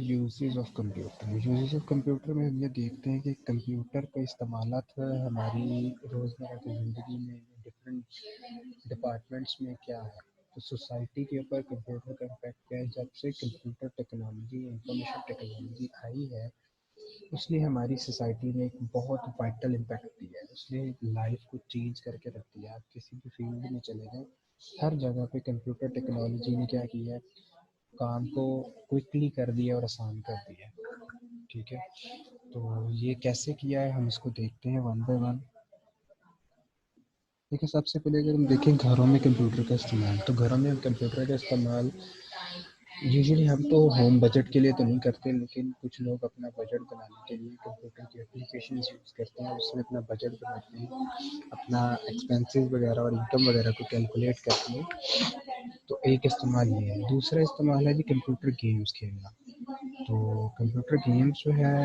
Uses of computer में हम ये देखते हैं कि कंप्यूटर का इस्तेमालात हमारी रोज़मर्रा की ज़िंदगी में डिफरेंट डिपार्टमेंट्स में क्या है। तो सोसाइटी के ऊपर कंप्यूटर का इम्पैक्ट क्या है। जब से कंप्यूटर टेक्नोलॉजी इंफॉर्मेशन टेक्नोलॉजी आई है, उसने हमारी सोसाइटी में एक बहुत वाइटल इम्पैक्ट दिया है। उसने लाइफ को चेंज करके रख दिया। आप किसी भी फील्ड में चले जाएं, हर जगह पे कंप्यूटर टेक्नोलॉजी ने क्या किया है, काम को क्विकली कर दिया और आसान कर दिया। ठीक है, तो ये कैसे किया है हम इसको देखते हैं वन बाय वन। देखिए, सबसे पहले अगर हम देखें घरों में कंप्यूटर का इस्तेमाल, तो घरों में हम कंप्यूटर का इस्तेमाल यूजुअली हम तो होम बजट के लिए तो नहीं करते, लेकिन कुछ लोग अपना बजट बनाने के लिए कंप्यूटर की एप्लीकेशंस यूज़ करते हैं। उसमें अपना बजट बनाते हैं, अपना एक्सपेंसेस वगैरह और इनकम वगैरह को कैलकुलेट करते हैं। तो एक इस्तेमाल ये है। दूसरा इस्तेमाल है जी कंप्यूटर गेम्स खेलना। तो कंप्यूटर गेम्स जो है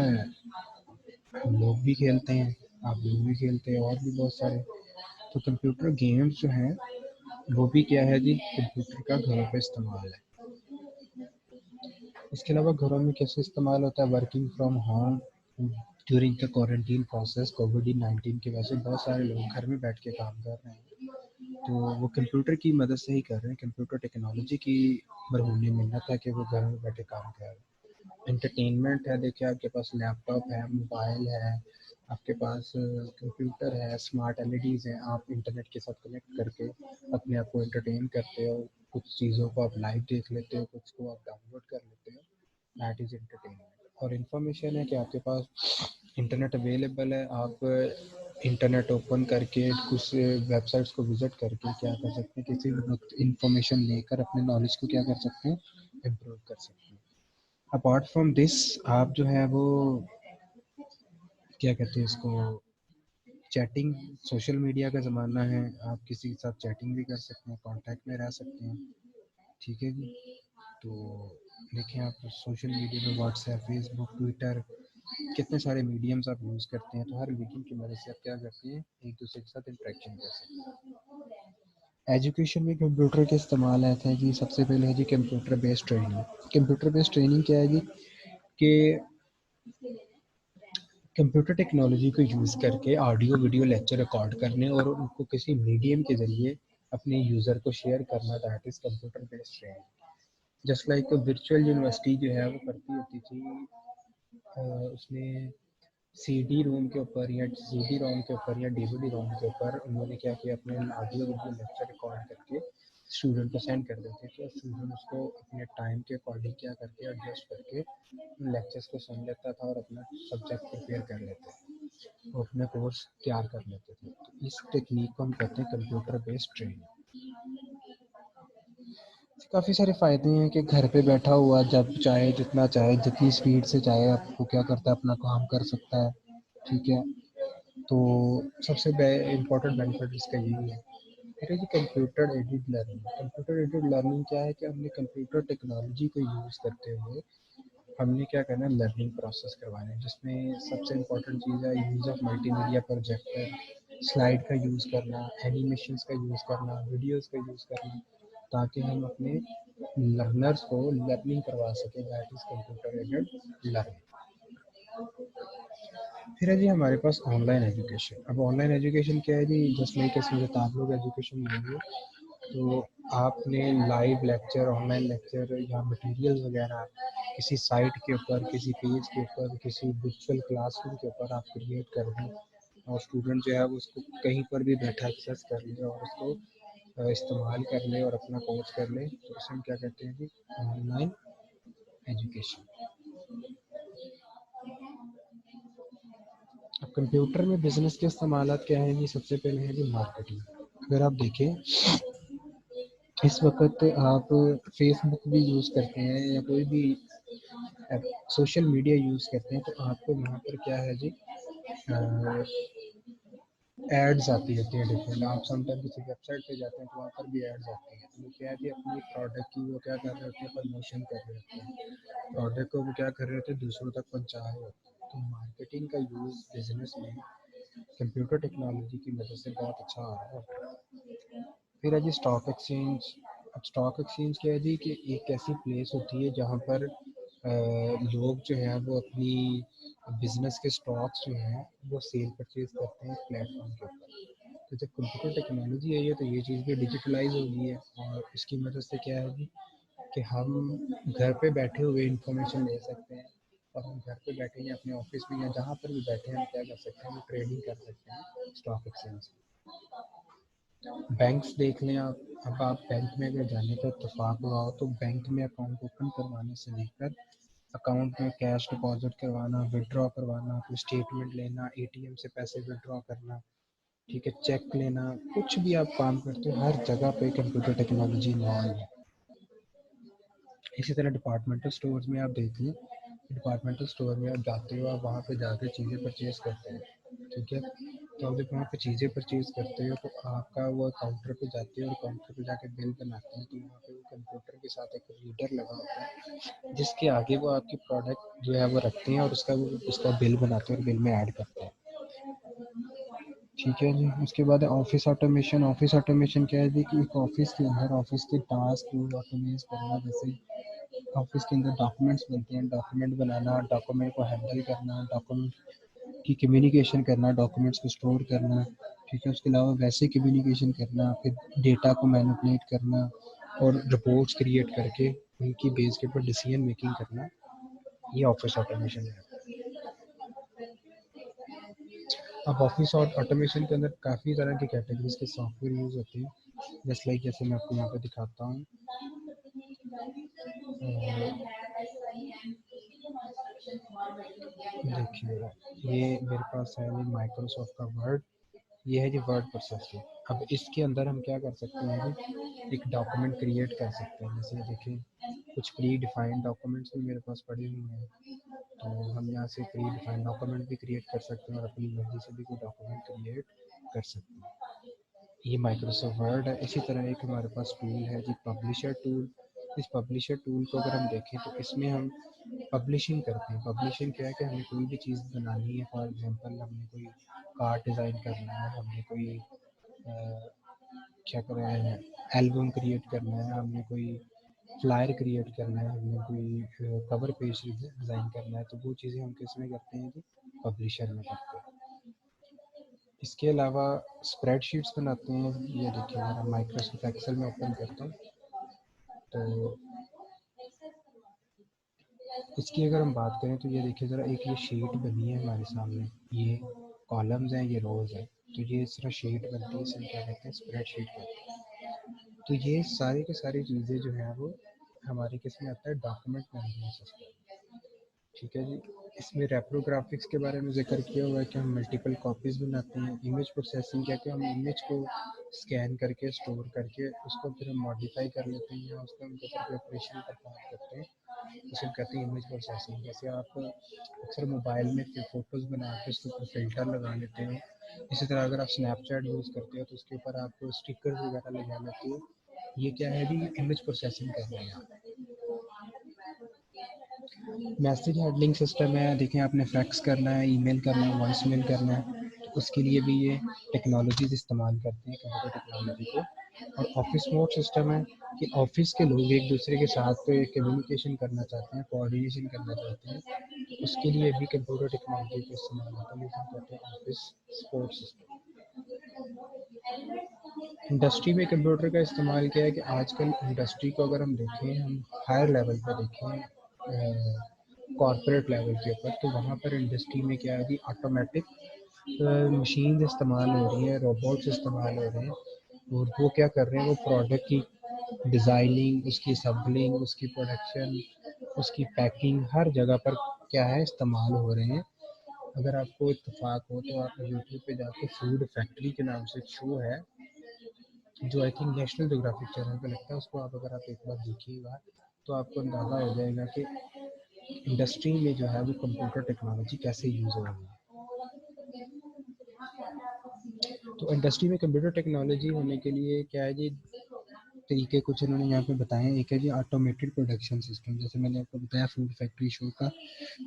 हम लोग भी खेलते हैं, आप लोग भी खेलते हैं, और भी बहुत सारे। तो कंप्यूटर गेम्स जो हैं वो भी क्या है जी, कंप्यूटर का घरों पे इस्तेमाल है। इसके अलावा घरों में कैसे इस्तेमाल होता है, working from home during the quarantine process, कोविड-19 की वजह से बहुत सारे लोग घर में बैठ के काम कर रहे हैं। तो वो कंप्यूटर की मदद से ही कर रहे हैं। कंप्यूटर टेक्नोलॉजी की बरहूनी मिन्नत है कि वो घर में बैठे काम कर रहे हैं। एंटरटेनमेंट है, देखिए आपके पास लैपटॉप है, मोबाइल है, आपके पास कंप्यूटर है, स्मार्ट एलईडीज़ हैं, आप इंटरनेट के साथ कनेक्ट करके अपने आप को एंटरटेन करते हो। कुछ चीज़ों को आप लाइव देख लेते हो, कुछ को आप डाउनलोड कर लेते हो। That is entertainment. और इन्फॉर्मेशन है कि आपके पास इंटरनेट अवेलेबल है। आप इंटरनेट ओपन करके कुछ वेबसाइट्स को विज़िट करके क्या कर सकते हैं, किसी भी वक्त इंफॉर्मेशन लेकर अपने नॉलेज को क्या कर सकते हैं, इम्प्रूव कर सकते हैं। अपार्ट फ्रॉम दिस, आप जो है वो क्या कहते हैं इसको, चैटिंग, सोशल मीडिया का ज़माना है, आप किसी के साथ चैटिंग भी कर सकते हैं, कॉन्टैक्ट में रह सकते हैं। ठीक है जी। तो देखिए, आप सोशल मीडिया में व्हाट्सएप, फेसबुक, ट्विटर, कितने सारे मीडियम्स आप यूज़ करते हैं। तो हर मीडियम की मदद से आप क्या करते हैं, एक दूसरे के साथ इंटरेक्शन कर सकते हैं। एजुकेशन में कंप्यूटर के इस्तेमाल आता है जी। सबसे पहले है जी computer based training. Computer based training क्या है जी, कि कंप्यूटर टेक्नोलॉजी को यूज़ करके ऑडियो वीडियो लेक्चर रिकॉर्ड करने और उनको किसी मीडियम के ज़रिए अपने यूज़र को शेयर करना, that is computer based training. Just like virtual university जो है वो करती होती थी, उसमें सीडी रोम के ऊपर या सीडी रोम के ऊपर या डीवीडी रोम के ऊपर उन्होंने क्या किया, अपने ऑडियो वीडियो लेक्चर रिकॉर्ड करके स्टूडेंट को सेंड कर देते थे। स्टूडेंट उसको अपने टाइम के अकॉर्डिंग क्या करके एडजस्ट करके लेक्चर्स को सुन लेता था और अपना सब्जेक्ट प्रिपेयर कर लेते थे, वो अपना कोर्स तैयार कर लेते थे। तो इस टेक्निक को हम कहते हैं कंप्यूटर बेस्ड ट्रेनिंग। काफ़ी सारे फ़ायदे हैं कि घर पे बैठा हुआ जब चाहे, जितना चाहे, जितनी स्पीड से चाहे आपको क्या करता है, अपना काम कर सकता है। ठीक है, तो सबसे इम्पोर्टेंट बेनिफिट इसका यही है। फिर है जी computer aided learning. Computer aided learning क्या है कि हमने कंप्यूटर टेक्नोलॉजी को यूज़ करते हुए हमने क्या करना है, लर्निंग प्रोसेस करवाना है, जिसमें सबसे इम्पोर्टेंट चीज़ है use of multimedia projector, slide का यूज़ करना, एनिमेशंस का यूज़ करना, वीडियोस का यूज़ करना, ताकि हम अपने लर्नर्स को लर्निंग करवा सकें। That is computer aided learning. फिर है जी हमारे पास ऑनलाइन एजुकेशन। अब ऑनलाइन एजुकेशन क्या है जी, जस्ट लाइक इसमें जब आप लोग एजुकेशन लेंगे तो आपने लाइव लेक्चर, ऑनलाइन लेक्चर या मटेरियल वगैरह किसी साइट के ऊपर, किसी पेज के ऊपर, किसी वर्चुअल क्लासरूम के ऊपर आप क्रिएट कर दें और स्टूडेंट जो है वो उसको कहीं पर भी बैठा एक्सेस कर ले और उसको इस्तेमाल कर ले और अपना कोर्स कर ले। तो इसे हम क्या कहते हैं कि ऑनलाइन एजुकेशन। अब कंप्यूटर में बिजनेस के इस्तेमाल क्या हैं जी, सबसे पहले है जी मार्केटिंग। अगर आप देखें, इस वक्त आप फेसबुक भी यूज़ करते हैं या कोई भी सोशल मीडिया यूज़ करते हैं, तो आपको वहाँ पर क्या है जी, एड्स आती रहती हैं डिफरेंट। आप समटाइम किसी वेबसाइट पे जाते हैं तो वहाँ पर भी एड्स आती हैं। तो वो क्या है कि अपनी प्रोडक्ट की वो क्या कर रहे होते हैं, प्रमोशन कर रहे होते हैं, प्रोडक्ट को वो क्या कर रहे होते हैं, दूसरों तक पहुँचा रहे होते हैं। तो मार्केटिंग का यूज़ बिजनेस में कंप्यूटर टेक्नोलॉजी की मदद से बहुत अच्छा आ रहा है। फिर है जी स्टॉक एक्सचेंज। अब स्टॉक एक्सचेंज क्या है जी, कि एक ऐसी प्लेस होती है जहाँ पर लोग जो है वो अपनी बिजनेस के स्टॉक्स जो हैं वो सेल परचेज करते हैं प्लेटफॉर्म के ऊपर। तो जब कंप्यूटर टेक्नोलॉजी आई है तो ये चीज़ भी डिजिटलाइज हो गई है, और इसकी मदद से क्या है कि हम घर पे बैठे हुए इंफॉर्मेशन ले सकते हैं, और हम घर पे बैठे या अपने ऑफिस में या जहाँ पर भी बैठे हैं हम क्या कर सकते हैं, हम ट्रेडिंग कर सकते हैं स्टॉक एक्सचेंज। बैंक्स देख लें आप, अब आप बैंक में अगर जाने का इत्तेफाक हुआ हो तो बैंक में अकाउंट ओपन करवाने से लेकर अकाउंट में कैश डिपॉजिट करवाना, विड्रॉ करवाना, कोई स्टेटमेंट लेना, एटीएम से पैसे विड्रॉ करना, ठीक है, चेक लेना, कुछ भी आप काम करते हो हर जगह पे कंप्यूटर टेक्नोलॉजी इन्वॉल्व है। इसी तरह डिपार्टमेंटल स्टोर्स में आप देख लें, डिपार्टमेंटल स्टोर में आप जाते हो, आप वहाँ पे जाकर चीज़ें परचेज़ करते हैं, ठीक है। तो आप जब वहाँ पे चीज़ें परचेज़ करते हो तो आपका वो काउंटर पे जाते हो और काउंटर पे जाके बिल बनाते हैं, तो वहाँ पे वो कंप्यूटर के साथ एक रीडर लगा होता है जिसके आगे वो आपकी प्रोडक्ट जो है वो रखते हैं और उसका बिल बनाते हैं और बिल में ऐड करते हैं, ठीक है जी। उसके बाद ऑफिस ऑटोमेशन। ऑफिस ऑटोमेशन क्या है जी कि एक ऑफिस के अंदर ऑफिस के टास्क को ऑटोमेट करना, जैसे ऑफिस के अंदर डॉक्यूमेंट्स बनते हैं, डॉक्यूमेंट बनाना, डॉक्यूमेंट को हैंडल करना, डॉक्यूमेंट की कम्युनिकेशन करना, डॉक्यूमेंट्स को स्टोर करना, ठीक है। उसके अलावा वैसे कम्युनिकेशन करना, फिर डेटा को मैनिपुलेट करना और रिपोर्ट्स क्रिएट करके उनकी बेस के ऊपर डिसीजन मेकिंग करना, ये ऑफिस ऑटोमेशन है। अब ऑफिस और ऑटोमेशन के अंदर काफ़ी तरह की कैटेगरीज के सॉफ्टवेयर यूज़ होते हैं, जस्ट लाइक जैसे मैं आपको यहाँ पे दिखाता हूँ। देखिए ये मेरे पास है ये माइक्रोसॉफ्ट का वर्ड, ये है जी वर्ड प्रोसेसर। अब इसके अंदर हम क्या कर सकते हैं जी, एक डॉक्यूमेंट क्रिएट कर सकते हैं। जैसे देखिए कुछ प्री डिफाइंड डॉक्यूमेंट्स भी मेरे पास पड़े हुए हैं, तो हम यहाँ से प्री डिफाइंड डॉक्यूमेंट भी क्रिएट कर सकते हैं और अपनी मर्जी से भी कोई डॉक्यूमेंट क्रिएट कर सकते हैं। ये माइक्रोसॉफ्ट वर्ड है। इसी तरह एक हमारे पास टूल है जी पब्लिशर टूल। इस पब्लिशर टूल को अगर हम देखें तो इसमें हम पब्लिशिंग करते हैं। पब्लिशिंग क्या है कि हमें कोई भी चीज़ बनानी है, फॉर एग्जांपल हमने कोई कार्ड डिज़ाइन करना है, हमने कोई क्या कर रहे हैं एल्बम क्रिएट करना है, हमने कोई फ्लायर क्रिएट करना है, हमने कोई कवर पेज डिज़ाइन करना है, तो वो चीज़ें हम किस में करते हैं कि पब्लिशर में करते हैं। इसके अलावा स्प्रेडशीट्स बनाते हैं। ये देखिए अगर माइक्रोसॉफ्ट एक्सेल में ओपन करता हूँ तो इसकी अगर हम बात करें तो ये देखिए ज़रा, एक ये शीट बनी है हमारे सामने, ये कॉलम्स हैं, ये रोज़ हैं, तो ये इस तरह शीट बनती है, इसे क्या कहते हैं स्प्रेडशीट कहते हैं। तो ये सारी की सारी चीज़ें जो है वो हमारे किस में आता है, डॉक्यूमेंट मैनेजमेंट सिस्टम, ठीक है जी। इसमें रेप्रोग्राफिक्स के बारे में जिक्र किया हुआ है कि हम मल्टीपल कॉपीज़ बनाते हैं। इमेज प्रोसेसिंग क्या कि हम इमेज को स्कैन करके स्टोर करके उसको फिर हम मॉडिफाई कर लेते हैं या उसका उनके ऊपर कोई ऑपरेशन परफॉर्म करते हैं, उसे हम कहते हैं इमेज प्रोसेसिंग। जैसे आप अक्सर मोबाइल में फ़ोटोज़ बना के उसके ऊपर फ़िल्टर लगा लेते हो, इसी तरह अगर आप स्नैपचैट यूज़ करते हो तो उसके ऊपर आप स्टिकर्स वगैरह लगा लेते हो। ये क्या है जी, इमेज प्रोसेसिंग कर रहे हैं आप। मैसेज हैंडलिंग सिस्टम है, देखिए आपने फैक्स करना है, ईमेल करना है, वॉइस मेल करना है, तो उसके लिए भी ये टेक्नोलॉजीज इस्तेमाल करते हैं कंप्यूटर टेक्नोलॉजी को। और ऑफिस मोड सिस्टम है कि ऑफिस के लोग एक दूसरे के साथ कम्युनिकेशन करना चाहते हैं, कोऑर्डिनेशन करना चाहते हैं, उसके लिए भी कंप्यूटर टेक्नोलॉजी का इस्तेमाल होता है, जिसे हम कहते हैं ऑफिस सपोर्ट सिस्टम। इंडस्ट्री में कंप्यूटर का इस्तेमाल क्या है कि आजकल इंडस्ट्री को अगर हम देखें, हम हायर लेवल पर देखें कॉर्पोरेट लेवल के ऊपर, तो वहाँ पर इंडस्ट्री में क्या है कि ऑटोमेटिक मशीन इस्तेमाल हो रही हैं, रोबोट्स इस्तेमाल हो रहे हैं, और वो क्या कर रहे हैं, वो प्रोडक्ट की डिज़ाइनिंग, उसकी असम्बलिंग, उसकी प्रोडक्शन, उसकी पैकिंग हर जगह पर क्या है इस्तेमाल हो रहे हैं। अगर आपको इत्तेफाक हो तो आप यूट्यूब पे जाके फूड फैक्ट्री के नाम से एक शो है जो I think national geographic channel पे लगता है, उसको आप अगर आप एक बार देखिएगा तो आपको अंदाज़ा हो जाएगा कि इंडस्ट्री में जो है वो कंप्यूटर टेक्नोलॉजी कैसे यूज़ हो रही है। तो इंडस्ट्री में कंप्यूटर टेक्नोलॉजी होने के लिए क्या है जी, तरीके कुछ इन्होंने यहाँ पे बताए हैं। एक है जी ऑटोमेटेड प्रोडक्शन सिस्टम, जैसे मैंने आपको बताया फूड फैक्ट्री शो का,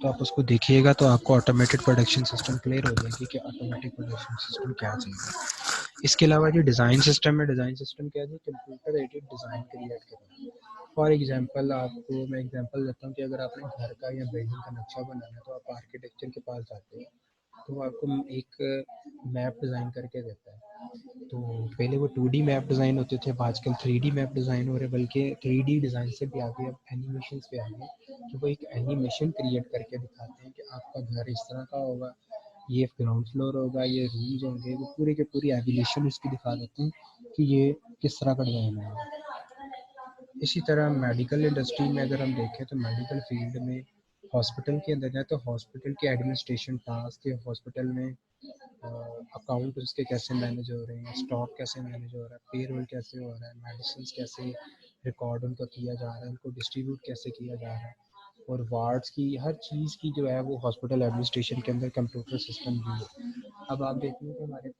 तो आप उसको देखिएगा तो आपको ऑटोमेटेड प्रोडक्शन सिस्टम क्लियर हो जाएगी कि ऑटोमेटिक प्रोडक्शन सिस्टम क्या चाहिए। इसके अलावा जो डिज़ाइन सिस्टम है, डिज़ाइन सिस्टम क्या है जी, कंप्यूटर एडेड डिज़ाइन क्रिएट करना। फॉर एग्जांपल आपको मैं एग्जांपल देता हूँ कि अगर आपने घर का या बिल्डिंग का नक्शा बनाना है तो आप आर्किटेक्चर के पास जाते हो, तो वो आपको एक मैप डिज़ाइन करके देता है। तो पहले वो 2D मैप डिज़ाइन होते थे, अब आजकल 3D मैप डिज़ाइन हो रहे हैं, बल्कि 3D डिज़ाइन से भी आगे अब एनिमेशंस पे आ गए कि वो एक एनिमेशन क्रिएट करके दिखाते हैं कि आपका घर इस तरह का होगा, ये ग्राउंड फ्लोर होगा, ये रूम्स होंगे, वो पूरे के पूरी एनिमेशन उसकी दिखा देते हैं कि ये किस तरह का डिज़ाइन है। इसी तरह मेडिकल इंडस्ट्री में अगर हम देखें तो मेडिकल फील्ड में हॉस्पिटल के अंदर जाए तो हॉस्पिटल के एडमिनिस्ट्रेशन टास्क, हॉस्पिटल में अकाउंट उसके कैसे मैनेज हो रहे हैं, स्टॉक कैसे मैनेज हो रहा है, पेरोल कैसे हो रहा है, मेडिसिन कैसे रिकॉर्ड उनका किया जा रहा है, उनको डिस्ट्रीब्यूट कैसे किया जा रहा है, और वार्ड्स की हर चीज़ की जो है वो हॉस्पिटल एडमिनिस्ट्रेशन के अंदर कंप्यूटर सिस्टम भी है। अब आप देखेंगे कि हमारे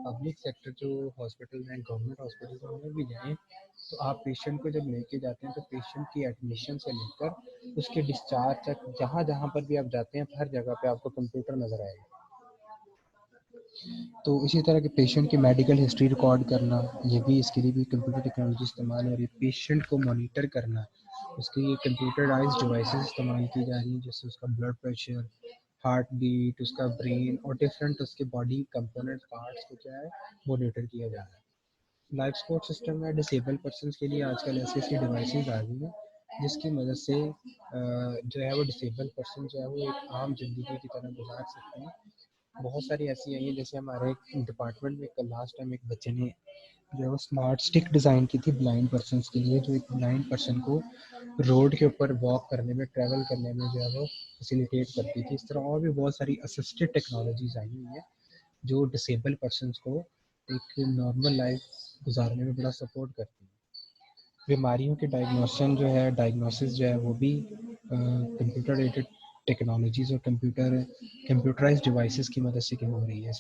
पब्लिक सेक्टर जो हॉस्पिटल में, गवर्नमेंट हॉस्पिटल में भी जाएँ तो आप पेशेंट को जब लेके जाते हैं तो पेशेंट की एडमिशन से लेकर उसके डिस्चार्ज तक जहाँ जहाँ पर भी आप जाते हैं हर जगह पे आपको कंप्यूटर नज़र आएगा। तो इसी तरह के पेशेंट की मेडिकल हिस्ट्री रिकॉर्ड करना, ये भी इसके लिए भी कंप्यूटर टेक्नोलॉजी इस्तेमाल हो रही है। पेशेंट को मॉनिटर करना, उसके लिए कंप्यूटराइज्ड डिवाइसेस इस्तेमाल की जा रही हैं, जैसे उसका ब्लड प्रेशर, हार्ट बीट, उसका ब्रेन और डिफरेंट उसके बॉडी कंपोनेंट पार्ट्स को क्या है मॉनिटर किया जा रहा है। लाइफ सपोर्ट सिस्टम में डिसेबल पर्सन के लिए आजकल ऐसी ऐसी डिवाइसेस आ गई हैं जिसकी मदद से जो है वो डिसेबल पर्सन जो है वो एक आम ज़िंदगी की तरह गुजार सकते हैं। बहुत सारी ऐसी आई हैं, जैसे हमारे डिपार्टमेंट में कल लास्ट टाइम एक बच्चे ने जो है वो स्मार्ट स्टिक डिज़ाइन की थी ब्लाइंड पर्सन के लिए, जो एक ब्लाइंड पर्सन को रोड के ऊपर वॉक करने में, ट्रैवल करने में जो है वो फैसिलिटेट करती थी। इस तरह और भी बहुत सारी असिस्टेड टेक्नोलॉजीज आई हुई है जो डिसेबल पर्सन को एक नॉर्मल लाइफ गुजारने में बड़ा सपोर्ट करती है। बीमारियों के डायग्नोसिस जो है वो भी कंप्यूटर एडेड टेक्नोलॉजीज़ और कंप्यूटराइज्ड डिवाइसेस की मदद से हो रही है।